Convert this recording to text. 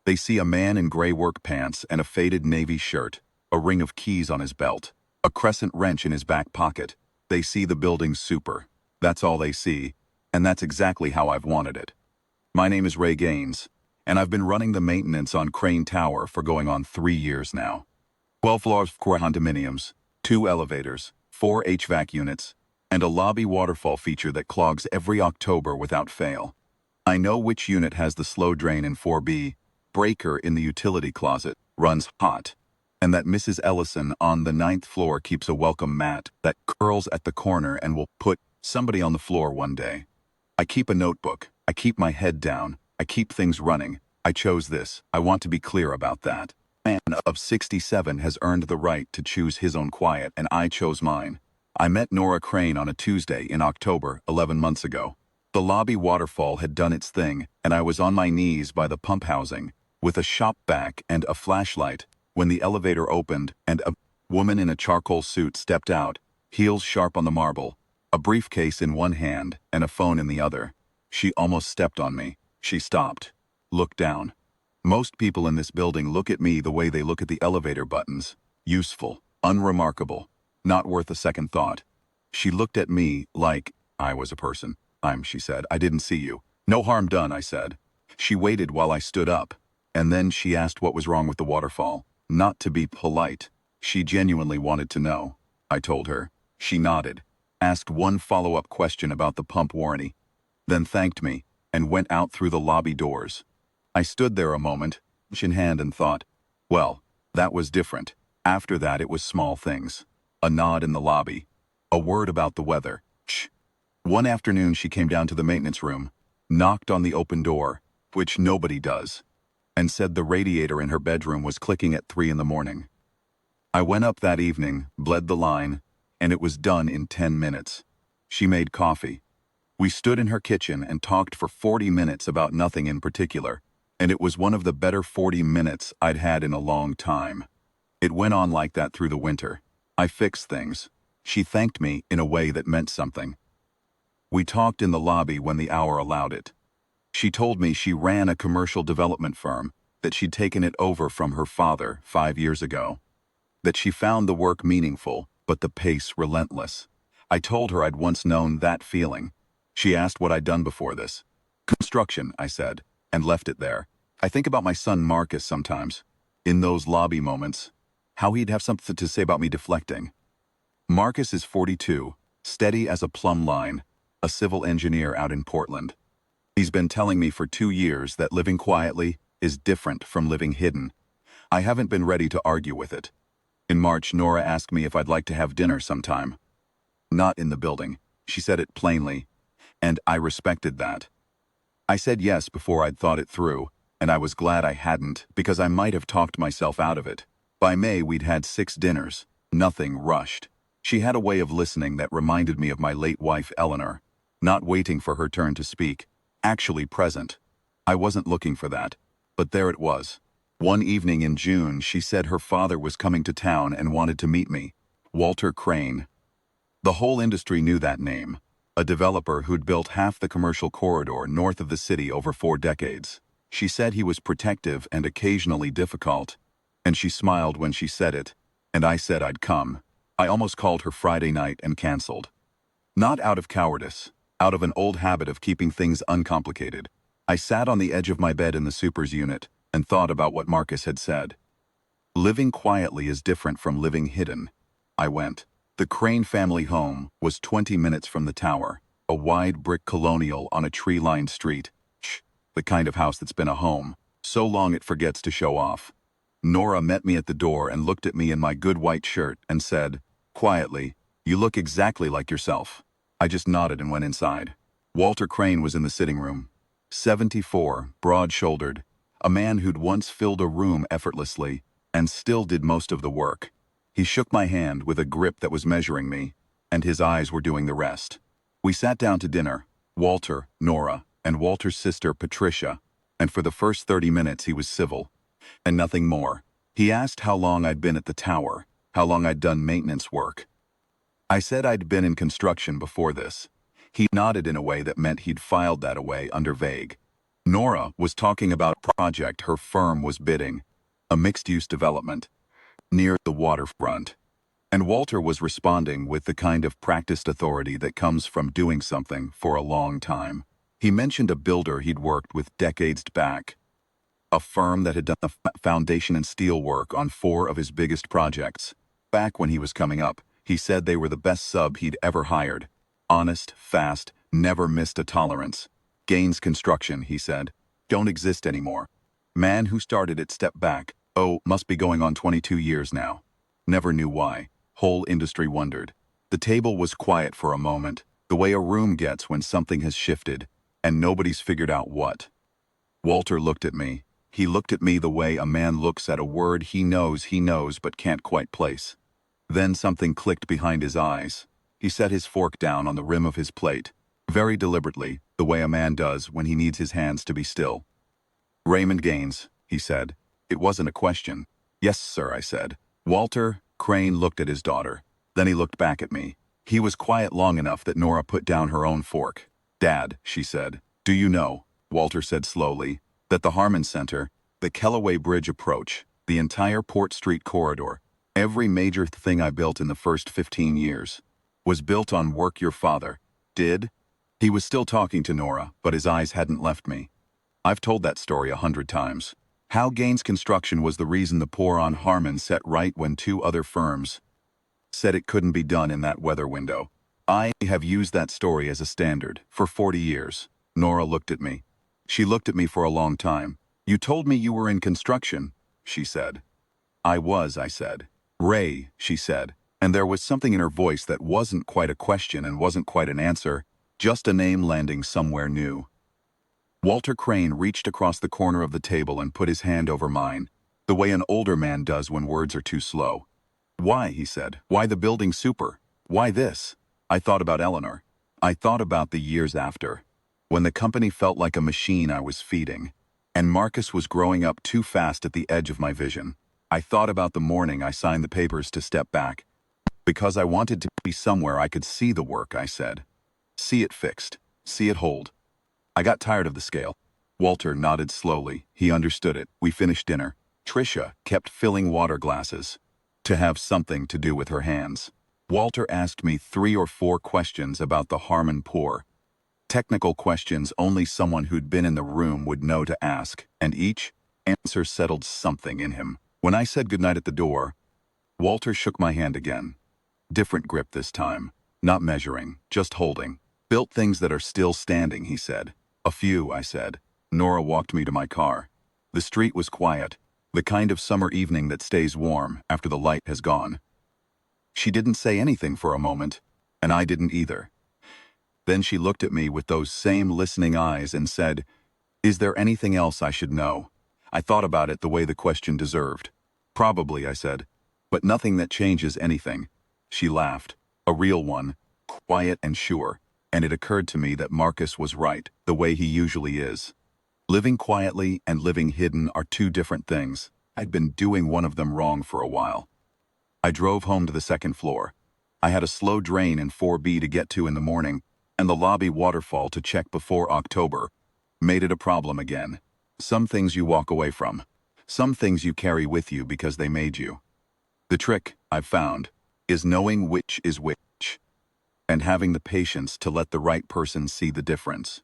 They see a man in gray work pants and a faded navy shirt, a ring of keys on his belt, a crescent wrench in his back pocket. They see the building super. That's all they see, and that's exactly how I've wanted it. My name is Ray Gaines, and I've been running the maintenance on Crane Tower for going on 3 years now. 12 floors of condominiums, 2 elevators, 4 HVAC units, and a lobby waterfall feature that clogs every October without fail. I know which unit has the slow drain in 4B, breaker in the utility closet, runs hot, and that Mrs. Ellison on the 9th floor keeps a welcome mat that curls at the corner and will put somebody on the floor one day. I keep a notebook. I keep my head down. I keep things running. I chose this. I want to be clear about that. A man of 67 has earned the right to choose his own quiet, and I chose mine. I met Nora Crane on a Tuesday in October, 11 months ago. The lobby waterfall had done its thing, and I was on my knees by the pump housing, with a shop vac and a flashlight, when the elevator opened and a woman in a charcoal suit stepped out, heels sharp on the marble, a briefcase in one hand and a phone in the other. She almost stepped on me. She stopped, looked down. Most people in this building look at me the way they look at the elevator buttons. Useful, unremarkable, not worth a second thought. She looked at me like I was a person. She said, I didn't see you. No harm done, I said. She waited while I stood up, and then she asked what was wrong with the waterfall. Not to be polite. She genuinely wanted to know. I told her. She nodded, asked one follow-up question about the pump warranty, then thanked me, and went out through the lobby doors. I stood there a moment, in hand, and thought, well, that was different. After that it was small things. A nod in the lobby. A word about the weather. Shh. One afternoon she came down to the maintenance room, knocked on the open door, which nobody does, and said the radiator in her bedroom was clicking at 3 in the morning. I went up that evening, bled the line, and it was done in 10 minutes. She made coffee. We stood in her kitchen and talked for 40 minutes about nothing in particular, and it was one of the better 40 minutes I'd had in a long time. It went on like that through the winter. I fixed things. She thanked me in a way that meant something. We talked in the lobby when the hour allowed it. She told me she ran a commercial development firm, that she'd taken it over from her father 5 years ago, that she found the work meaningful, but the pace relentless. I told her I'd once known that feeling. She asked what I'd done before this. Construction, I said, and left it there. I think about my son Marcus sometimes, in those lobby moments, how he'd have something to say about me deflecting. Marcus is 42, steady as a plumb line, a civil engineer out in Portland. He's been telling me for 2 years that living quietly is different from living hidden. I haven't been ready to argue with it. In March, Nora asked me if I'd like to have dinner sometime. Not in the building. She said it plainly, and I respected that. I said yes before I'd thought it through, and I was glad I hadn't, because I might have talked myself out of it. By May, we'd had 6 dinners, nothing rushed. She had a way of listening that reminded me of my late wife Eleanor, not waiting for her turn to speak, actually present. I wasn't looking for that, but there it was. One evening in June, she said her father was coming to town and wanted to meet me. Walter Crane. The whole industry knew that name, a developer who'd built half the commercial corridor north of the city over 4 decades. She said he was protective and occasionally difficult, and she smiled when she said it, and I said I'd come. I almost called her Friday night and canceled. Not out of cowardice, out of an old habit of keeping things uncomplicated. I sat on the edge of my bed in the super's unit and thought about what Marcus had said. Living quietly is different from living hidden. I went. The Crane family home was 20 minutes from the tower, a wide brick colonial on a tree-lined street. The kind of house that's been a home, so long it forgets to show off. Nora met me at the door and looked at me in my good white shirt and said, quietly, "You look exactly like yourself." I just nodded and went inside. Walter Crane was in the sitting room. 74, broad-shouldered, a man who'd once filled a room effortlessly and still did most of the work. He shook my hand with a grip that was measuring me, and his eyes were doing the rest. We sat down to dinner, Walter, Nora, and Walter's sister Patricia, and for the first 30 minutes he was civil, and nothing more. He asked how long I'd been at the tower, how long I'd done maintenance work. I said I'd been in construction before this. He nodded in a way that meant he'd filed that away under vague. Nora was talking about a project her firm was bidding, a mixed-use development, near the waterfront. And Walter was responding with the kind of practiced authority that comes from doing something for a long time. He mentioned a builder he'd worked with decades back, a firm that had done the foundation and steel work on 4 of his biggest projects. Back when he was coming up, he said they were the best sub he'd ever hired. Honest, fast, never missed a tolerance. Gaines Construction, he said, don't exist anymore. Man who started it stepped back. Oh, must be going on 22 years now. Never knew why. Whole industry wondered. The table was quiet for a moment, the way a room gets when something has shifted, and nobody's figured out what. Walter looked at me. He looked at me the way a man looks at a word he knows but can't quite place. Then something clicked behind his eyes. He set his fork down on the rim of his plate, very deliberately, the way a man does when he needs his hands to be still. Raymond Gaines, he said. It wasn't a question. Yes, sir, I said. Walter Crane looked at his daughter. Then he looked back at me. He was quiet long enough that Nora put down her own fork. Dad, she said. Do you know, Walter said slowly, that the Harmon Center, the Kellaway Bridge approach, the entire Port Street corridor, every major thing I built in the first 15 years, was built on work your father did? He was still talking to Nora, but his eyes hadn't left me. I've told that story 100 times. How Gaines Construction was the reason the pour on Harmon set right when 2 other firms said it couldn't be done in that weather window. I have used that story as a standard for 40 years. Nora looked at me. She looked at me for a long time. You told me you were in construction, she said. I was, I said. Ray, she said, and there was something in her voice that wasn't quite a question and wasn't quite an answer, just a name landing somewhere new. Walter Crane reached across the corner of the table and put his hand over mine, the way an older man does when words are too slow. Why, he said. Why the building super? Why this? I thought about Eleanor. I thought about the years after, when the company felt like a machine I was feeding, and Marcus was growing up too fast at the edge of my vision. I thought about the morning I signed the papers to step back, because I wanted to be somewhere I could see the work, I said. See it fixed. See it hold. I got tired of the scale. Walter nodded slowly. He understood it. We finished dinner. Tricia kept filling water glasses to have something to do with her hands. Walter asked me 3 or 4 questions about the Harmon pour. Technical questions only someone who'd been in the room would know to ask, and each answer settled something in him. When I said goodnight at the door, Walter shook my hand again. Different grip this time. Not measuring, just holding. Built things that are still standing, he said. A few, I said. Nora walked me to my car. The street was quiet, the kind of summer evening that stays warm after the light has gone. She didn't say anything for a moment, and I didn't either. Then she looked at me with those same listening eyes and said, Is there anything else I should know? I thought about it the way the question deserved. Probably, I said, but nothing that changes anything. She laughed, a real one, quiet and sure, and it occurred to me that Marcus was right, the way he usually is. Living quietly and living hidden are 2 different things. I'd been doing one of them wrong for a while. I drove home to the 2nd floor. I had a slow drain in 4B to get to in the morning, and the lobby waterfall to check before October made it a problem again. Some things you walk away from. Some things you carry with you because they made you. The trick, I've found, is knowing which is which, and having the patience to let the right person see the difference.